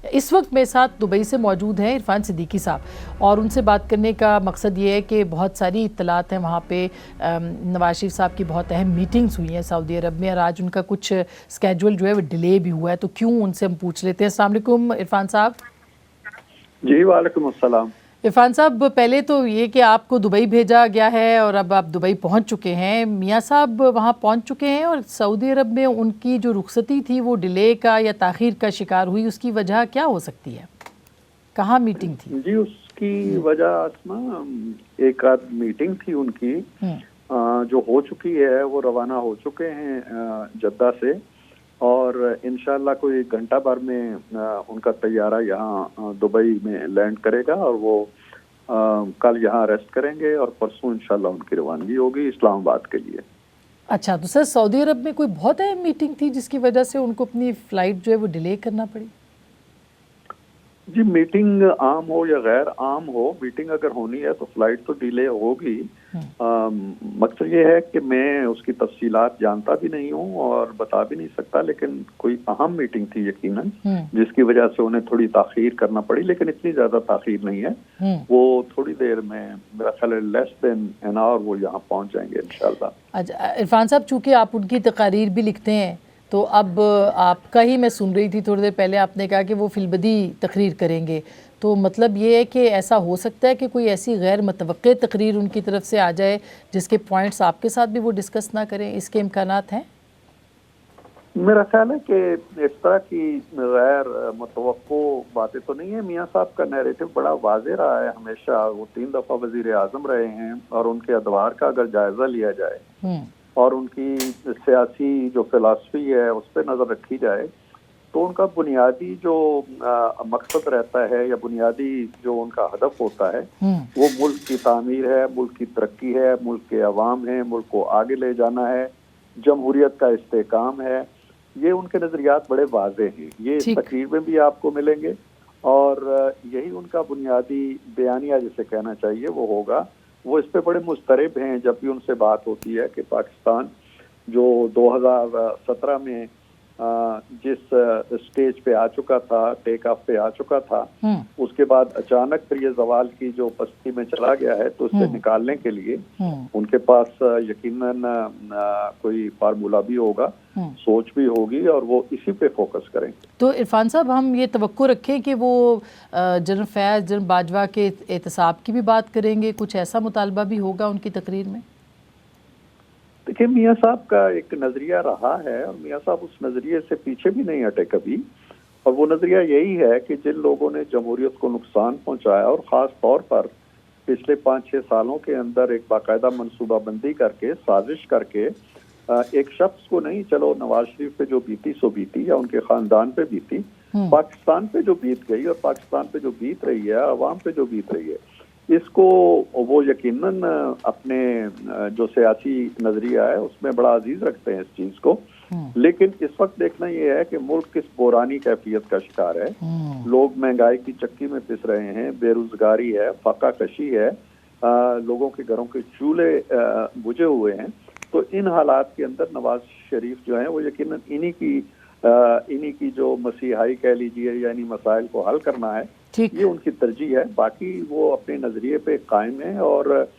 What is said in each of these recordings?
इस वक्त मेरे साथ दुबई से मौजूद हैं इरफान सिद्दीकी साहब, और उनसे बात करने का मकसद ये है कि बहुत सारी इत्तलात हैं वहाँ पे। नवाज शरीफ साहब की बहुत अहम मीटिंग्स हुई हैं सऊदी अरब में, और आज उनका कुछ स्केड्यूल जो है वो डिले भी हुआ है, तो क्यों उनसे हम पूछ लेते हैं। अस्सलाम वालेकुम इरफान साहब। जी वालेकुम अस्सलाम। इरफान साहब, पहले तो ये कि आपको दुबई भेजा गया है और अब आप दुबई पहुंच चुके हैं। मियाँ साहब वहां पहुंच चुके हैं और सऊदी अरब में उनकी जो रुखसती थी वो डिले का या ताख़ीर का शिकार हुई, उसकी वजह क्या हो सकती है? कहाँ मीटिंग थी? जी, उसकी वजह ना एक आध मीटिंग थी उनकी जो हो चुकी है, वो रवाना हो चुके हैं जद्दा से, और इंशाल्लाह कोई घंटा भर में उनका तैयारा यहाँ दुबई में लैंड करेगा और वो कल यहाँ रेस्ट करेंगे और परसों इंशाल्लाह उनकी रवानगी होगी इस्लामाबाद के लिए। अच्छा, तो सर सऊदी अरब में कोई बहुत अहम मीटिंग थी जिसकी वजह से उनको अपनी फ़्लाइट जो है वो डिले करना पड़ी? जी, मीटिंग आम हो या गैर आम हो, मीटिंग अगर होनी है तो फ्लाइट तो डिले होगी। मकसद ये है कि मैं उसकी तफसीलात जानता भी नहीं हूँ और बता भी नहीं सकता, लेकिन कोई अहम मीटिंग थी यकीनन जिसकी वजह से उन्हें थोड़ी ताखीर करना पड़ी, लेकिन इतनी ज्यादा ताखीर नहीं है। वो थोड़ी देर में, मेरा ख्याल है लेस देन एन आवर वो यहाँ पहुँच जाएंगे इंशाल्लाह। अच्छा इरफान साहब, चूँकि आप उनकी तकारीर भी लिखते हैं, तो अब आपका ही मैं सुन रही थी थोड़ी देर पहले, आपने कहा कि वो फिलबदी तकरीर करेंगे, तो मतलब ये है कि ऐसा हो सकता है कि कोई ऐसी गैर मुतवक्के तकरीर उनकी तरफ से आ जाए जिसके पॉइंट्स आपके साथ भी वो डिस्कस ना करें, इसके इम्कानात हैं? मेरा ख्याल है कि इस तरह की गैर मुतवक्को बातें तो नहीं है। मियाँ साहब का नैरेटिव बड़ा वाज़ेह रहा है हमेशा। वो 3 दफ़ा वज़ीर आज़म रहे हैं, और उनके अदवार का अगर जायज़ा लिया जाए और उनकी सियासी जो फिलासफी है उस पर नज़र रखी जाए, तो उनका बुनियादी जो मकसद रहता है या बुनियादी जो उनका हदफ होता है वो मुल्क की तामीर है, मुल्क की तरक्की है, मुल्क के अवाम है, मुल्क को आगे ले जाना है, जमहूरियत का इस्तेकाम है। ये उनके नज़रियात बड़े वाज़ेह हैं, ये तकरीर में भी आपको मिलेंगे, और यही उनका बुनियादी बयानिया जिसे कहना चाहिए वो होगा। वो इस पे बड़े मुस्तरब हैं जब भी उनसे बात होती है कि पाकिस्तान जो 2017 में जिस स्टेज पे आ चुका था, टेक ऑफ पे आ चुका था, उसके बाद अचानक फिर ये जवाल की जो पस्ती में चला गया है, तो उससे निकालने के लिए उनके पास यकीनन कोई फार्मूला भी होगा, सोच भी होगी, और वो इसी पे फोकस करेंगे। तो इरफान साहब, हम ये तवक्को रखें कि वो जनरल फैज़, जनरल बाजवा के एहतसाब की भी बात करेंगे, कुछ ऐसा मुतालबा भी होगा उनकी तकरीर में? देखिए, मियाँ साहब का एक नज़रिया रहा है और मियाँ साहब उस नज़रिए से पीछे भी नहीं हटे कभी, और वो नज़रिया यही है कि जिन लोगों ने जमहूरियत को नुकसान पहुंचाया, और ख़ास तौर पर पिछले 5-6 सालों के अंदर एक बाकायदा मनसूबाबंदी करके, साजिश करके, एक शख्स को नहीं, चलो नवाज शरीफ पे जो बीती सो बीती, या उनके ख़ानदान पे बीती, पाकिस्तान पे जो बीत गई और पाकिस्तान पे जो बीत रही है, अवाम पे जो बीत रही है, इसको वो यकीनन अपने जो सियासी नजरिया है उसमें बड़ा अजीज रखते हैं इस चीज को। लेकिन इस वक्त देखना ये है कि मुल्क किस बुरानी कैफियत का शिकार है। लोग महंगाई की चक्की में पिस रहे हैं, बेरोजगारी है, फाका कशी है, लोगों के घरों के चूल्हे बुझे हुए हैं। तो इन हालात के अंदर नवाज शरीफ जो है वो यकीनन इन्हीं की जो मसीहाई कह लीजिए, यानी मसाइल को हल करना है, ये उनकी तरजीह है। बाकी वो अपने नजरिए पे कायम है, और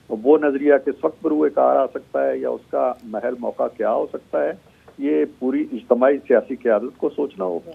वो नजरिया किस वक्त बरूए कार आ सकता है या उसका महल मौका क्या हो सकता है, ये पूरी इज्तिमाई सियासी क़यादत को सोचना होगा।